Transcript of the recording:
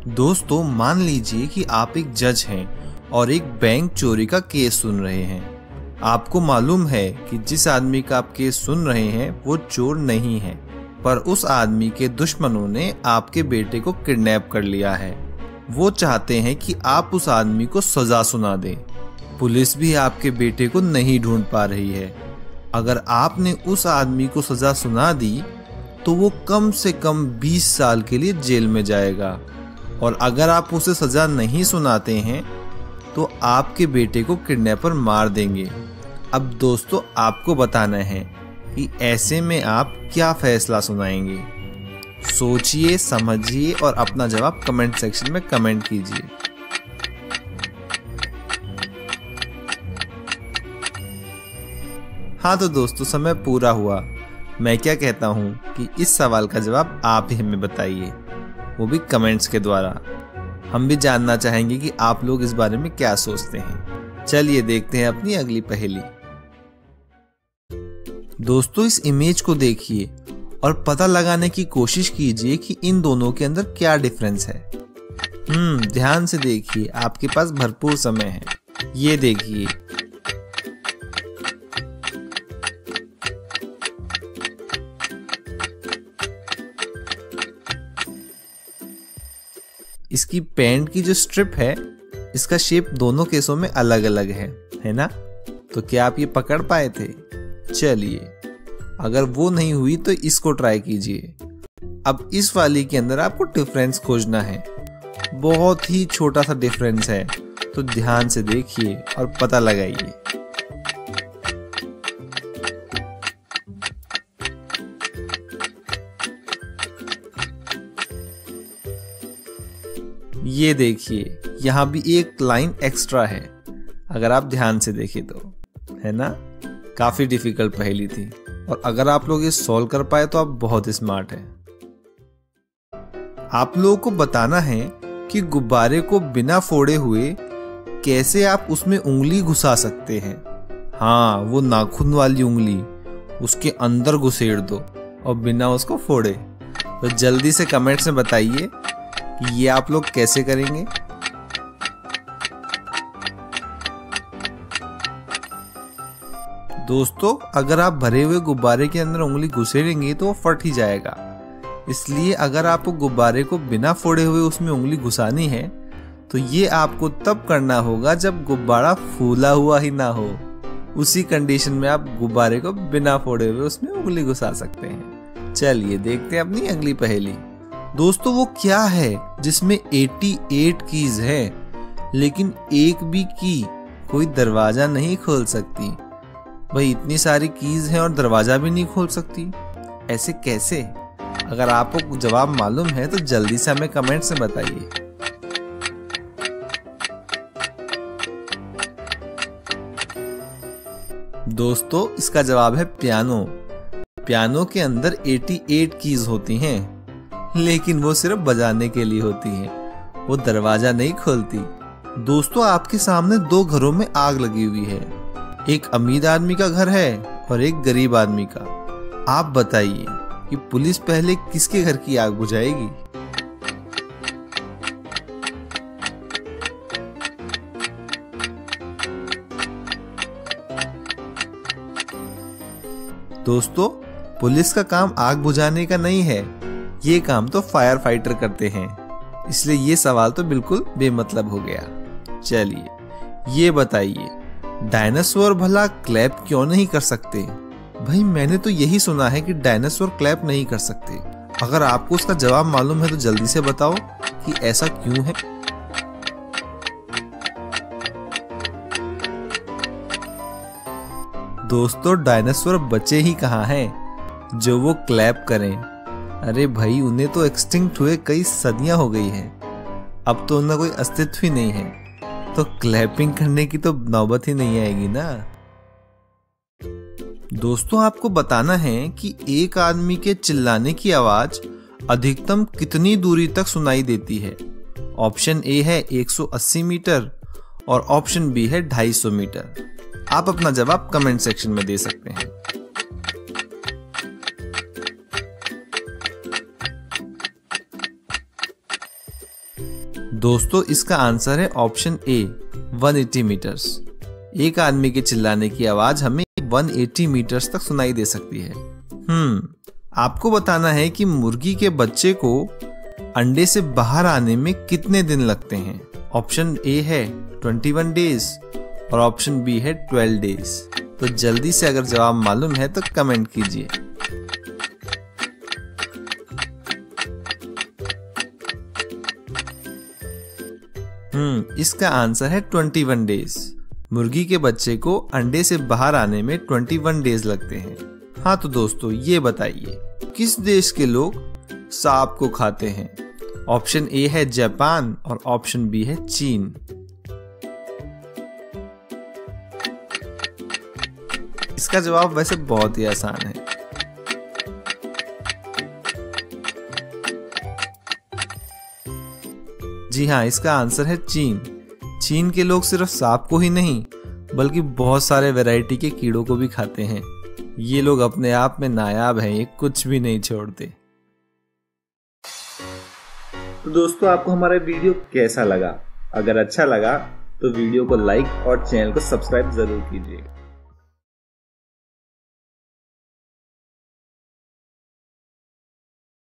दोस्तों मान लीजिए कि आप एक जज हैं और एक बैंक चोरी का केस सुन रहे हैं। आपको मालूम है कि जिस आदमी का आप केस सुन रहे हैं वो चोर नहीं है, पर उस आदमी के दुश्मनों ने आपके बेटे को किडनैप कर लिया है। वो चाहते हैं कि आप उस आदमी को सजा सुना दें। पुलिस भी आपके बेटे को नहीं ढूंढ पा रही है। अगर आपने उस आदमी को सजा सुना दी तो वो कम से कम 20 साल के लिए जेल में जाएगा, और अगर आप उसे सजा नहीं सुनाते हैं तो आपके बेटे को किडनैपर मार देंगे। अब दोस्तों आपको बताना है कि ऐसे में आप क्या फैसला सुनाएंगे। सोचिए, समझिए और अपना जवाब कमेंट सेक्शन में कमेंट कीजिए। हाँ तो दोस्तों समय पूरा हुआ। मैं क्या कहता हूँ कि इस सवाल का जवाब आप ही हमें बताइए, वो भी कमेंट्स के द्वारा। हम भी जानना चाहेंगे कि आप लोग इस बारे में क्या सोचते हैं। चलिए देखते हैं अपनी अगली पहेली। दोस्तों इस इमेज को देखिए और पता लगाने की कोशिश कीजिए कि इन दोनों के अंदर क्या डिफरेंस है। ध्यान से देखिए, आपके पास भरपूर समय है। ये देखिए, इसकी पैंट की जो स्ट्रिप है, इसका शेप दोनों केसों में अलग अलग है ना? तो क्या आप ये पकड़ पाए थे? चलिए, अगर वो नहीं हुई तो इसको ट्राई कीजिए। अब इस वाली के अंदर आपको डिफरेंस खोजना है। बहुत ही छोटा सा डिफरेंस है, तो ध्यान से देखिए और पता लगाइए। ये देखिए, यहाँ भी एक लाइन एक्स्ट्रा है, अगर आप ध्यान से देखें तो, है ना? काफी डिफिकल्ट पहेली थी, और अगर आप लोग ये सॉल्व कर पाए तो आप बहुत स्मार्ट हैं। आप लोगों को बताना है कि गुब्बारे को बिना फोड़े हुए कैसे आप उसमें उंगली घुसा सकते हैं। हाँ, वो नाखून वाली उंगली उसके अंदर घुसेड़ दो और बिना उसको फोड़े। तो जल्दी से कमेंट्स में बताइए कि ये आप लोग कैसे करेंगे। दोस्तों अगर आप भरे हुए गुब्बारे के अंदर उंगली घुसेड़ेंगे तो वो फट ही जाएगा। इसलिए अगर आपको गुब्बारे को बिना फोड़े हुए उसमें उंगली घुसानी है तो ये आपको तब करना होगा जब गुब्बारा फूला हुआ ही ना हो। उसी कंडीशन में आप गुब्बारे को बिना फोड़े हुए उसमें उंगली घुसा सकते हैं। चलिए देखते हैं अपनी अगली पहेली। दोस्तों वो क्या है जिसमें 88 कीज हैं लेकिन एक भी की कोई दरवाजा नहीं खोल सकती? भाई इतनी सारी कीज हैं और दरवाजा भी नहीं खोल सकती, ऐसे कैसे? अगर आपको जवाब मालूम है तो जल्दी से हमें कमेंट्स में बताइए। दोस्तों इसका जवाब है पियानो। पियानो के अंदर 88 कीज होती हैं, लेकिन वो सिर्फ बजाने के लिए होती हैं, वो दरवाजा नहीं खोलती। दोस्तों आपके सामने दो घरों में आग लगी हुई है, एक अमीर आदमी का घर है और एक गरीब आदमी का। आप बताइए कि पुलिस पहले किसके घर की आग बुझाएगी? दोस्तों पुलिस का काम आग बुझाने का नहीं है, ये काम तो फायर फाइटर करते हैं, इसलिए ये सवाल तो बिल्कुल बेमतलब हो गया। चलिए ये बताइए, डायनासोर भला क्लैप क्यों नहीं कर सकते? भाई मैंने तो यही सुना है कि डायनासोर क्लैप नहीं कर सकते। अगर आपको उसका जवाब मालूम है तो जल्दी से बताओ कि ऐसा क्यों है। दोस्तों डायनासोर बचे ही कहाँ हैं जो वो क्लैप करें। अरे भाई उन्हें तो एक्सटिंक्ट हुए कई सदियां हो गई हैं, अब तो उनका कोई अस्तित्व ही नहीं है, तो क्लैपिंग करने की तो नौबत ही नहीं आएगी ना। दोस्तों आपको बताना है कि एक आदमी के चिल्लाने की आवाज अधिकतम कितनी दूरी तक सुनाई देती है। ऑप्शन ए है 180 मीटर और ऑप्शन बी है 250 मीटर। आप अपना जवाब कमेंट सेक्शन में दे सकते हैं। दोस्तों इसका आंसर है ऑप्शन ए 180 मीटर्स। एक आदमी के चिल्लाने की आवाज हमें 180 मीटर्स तक सुनाई दे सकती है। आपको बताना है कि मुर्गी के बच्चे को अंडे से बाहर आने में कितने दिन लगते हैं। ऑप्शन ए है 21 डेज और ऑप्शन बी है 12 डेज। तो जल्दी से अगर जवाब मालूम है तो कमेंट कीजिए। इसका आंसर है 21 डेज। मुर्गी के बच्चे को अंडे से बाहर आने में 21 डेज लगते हैं। हाँ तो दोस्तों ये बताइए किस देश के लोग सांप को खाते हैं। ऑप्शन ए है जापान और ऑप्शन बी है चीन। इसका जवाब वैसे बहुत ही आसान है। जी हाँ, इसका आंसर है चीन। चीन के लोग सिर्फ सांप को ही नहीं बल्कि बहुत सारे वैरायटी के कीड़ों को भी खाते हैं। ये लोग अपने आप में नायाब हैं, ये कुछ भी नहीं छोड़ते। तो दोस्तों आपको हमारा वीडियो कैसा लगा? अगर अच्छा लगा तो वीडियो को लाइक और चैनल को सब्सक्राइब जरूर कीजिएगा।